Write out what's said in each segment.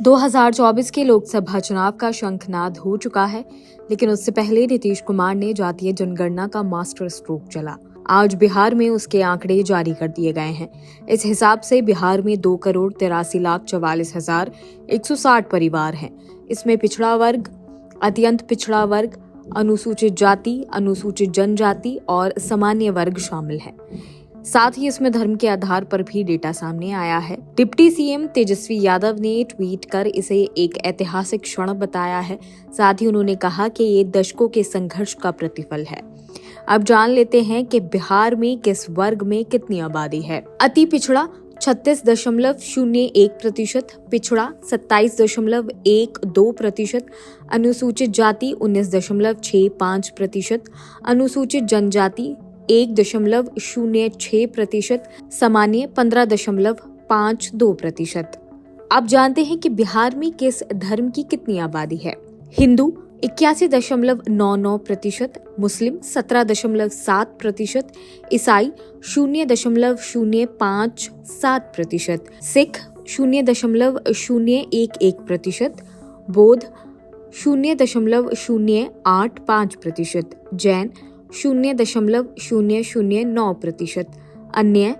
2024 के लोकसभा चुनाव का शंखनाद हो चुका है, लेकिन उससे पहले नीतीश कुमार ने जातीय जनगणना का मास्टर स्ट्रोक चला। आज बिहार में उसके आंकड़े जारी कर दिए गए हैं। इस हिसाब से बिहार में 2,83,44,160 परिवार हैं। इसमें पिछड़ा वर्ग, अत्यंत पिछड़ा वर्ग, अनुसूचित जाति, अनुसूचित जनजाति और सामान्य वर्ग शामिल हैं। साथ ही इसमें धर्म के आधार पर भी डेटा सामने आया है। डिप्टी सीएम तेजस्वी यादव ने ट्वीट कर इसे एक ऐतिहासिक क्षण बताया है। साथ ही उन्होंने कहा कि ये दशकों के संघर्ष का प्रतिफल है। अब जान लेते हैं कि बिहार में किस वर्ग में कितनी आबादी है। अति पिछड़ा 36.01%, पिछड़ा 27.12%, अनुसूचित जाति 19.65%, अनुसूचित जनजाति 1.06%, सामान्य 15.52%। अब जानते हैं कि बिहार में किस धर्म की कितनी आबादी है। हिंदू 81.99%, मुस्लिम 17.7%, ईसाई 0.057%, सिख 0.011%, बौद्ध 0.085%, जैन 0.009%, अन्य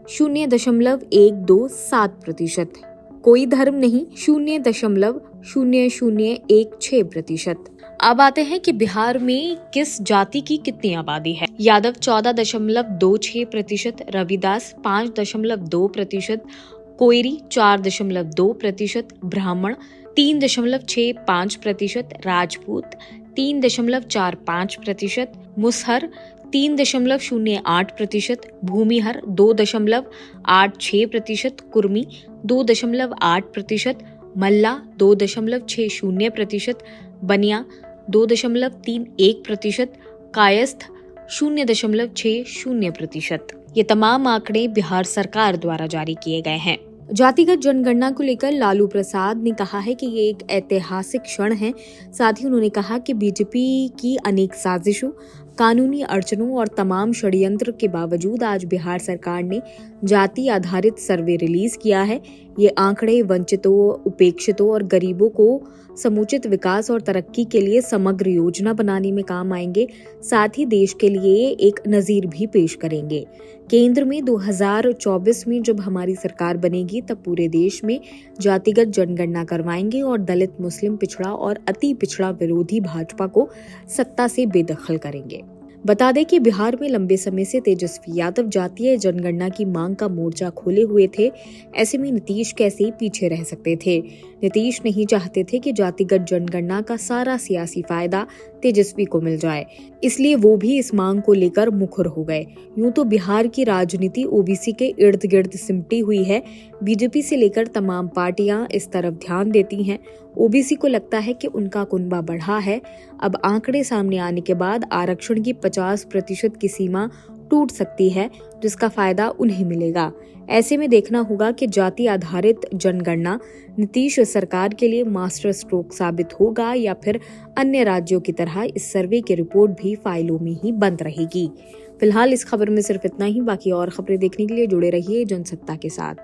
0.127%, कोई धर्म नहीं 0.0016%। अब आते हैं कि बिहार में किस जाति की कितनी आबादी है। यादव 14.26%, रविदास 5.2%, कोयरी 4.2%, ब्राह्मण 3.65%, राजपूत 3.45%, मुसहर 3.08%, भूमिहर 2.86%, कुर्मी 2.8%, मल्ला 2.60%, बनिया 2.31%, कायस्थ 0.60%। ये तमाम आंकड़े बिहार सरकार द्वारा जारी किए गए हैं। जातिगत जनगणना को लेकर लालू प्रसाद ने कहा है कि ये एक ऐतिहासिक क्षण है। साथ ही उन्होंने कहा कि बीजेपी की अनेक साजिशों, कानूनी अड़चनों और तमाम षड्यंत्र के बावजूद आज बिहार सरकार ने जाति आधारित सर्वे रिलीज किया है। ये आंकड़े वंचितों, उपेक्षितों और गरीबों को समुचित विकास और तरक्की के लिए समग्र योजना बनाने में काम आएंगे। साथ ही देश के लिए एक नजीर भी पेश करेंगे। केंद्र में 2024 में जब हमारी सरकार बनेगी तब पूरे देश में जातिगत जनगणना करवाएंगे और दलित, मुस्लिम, पिछड़ा और अति पिछड़ा विरोधी भाजपा को सत्ता से बेदखल करेंगे। बता दें कि बिहार में लंबे समय से तेजस्वी यादव जातीय जनगणना की मांग का मोर्चा खोले हुए थे। ऐसे में नीतीश कैसे पीछे रह सकते थे। नीतीश नहीं चाहते थे कि जातिगत जनगणना का सारा सियासी फायदा तेजस्वी को मिल जाए, इसलिए वो भी इस मांग को लेकर मुखर हो गए। यूं तो बिहार की राजनीति ओबीसी के इर्द गिर्द सिमटी हुई है। बीजेपी से लेकर तमाम पार्टियां इस तरफ ध्यान देती हैं। ओबीसी को लगता है कि उनका कुनबा बढ़ा है। अब आंकड़े सामने आने के बाद आरक्षण की 50% की सीमा टूट सकती है, जिसका फायदा उन्हें मिलेगा। ऐसे में देखना होगा कि जाति आधारित जनगणना नीतीश सरकार के लिए मास्टर स्ट्रोक साबित होगा या फिर अन्य राज्यों की तरह इस सर्वे की रिपोर्ट भी फाइलों में ही बंद रहेगी। फिलहाल इस खबर में सिर्फ इतना ही। बाकी और खबरें देखने के लिए जुड़े रहिए जनसत्ता के साथ।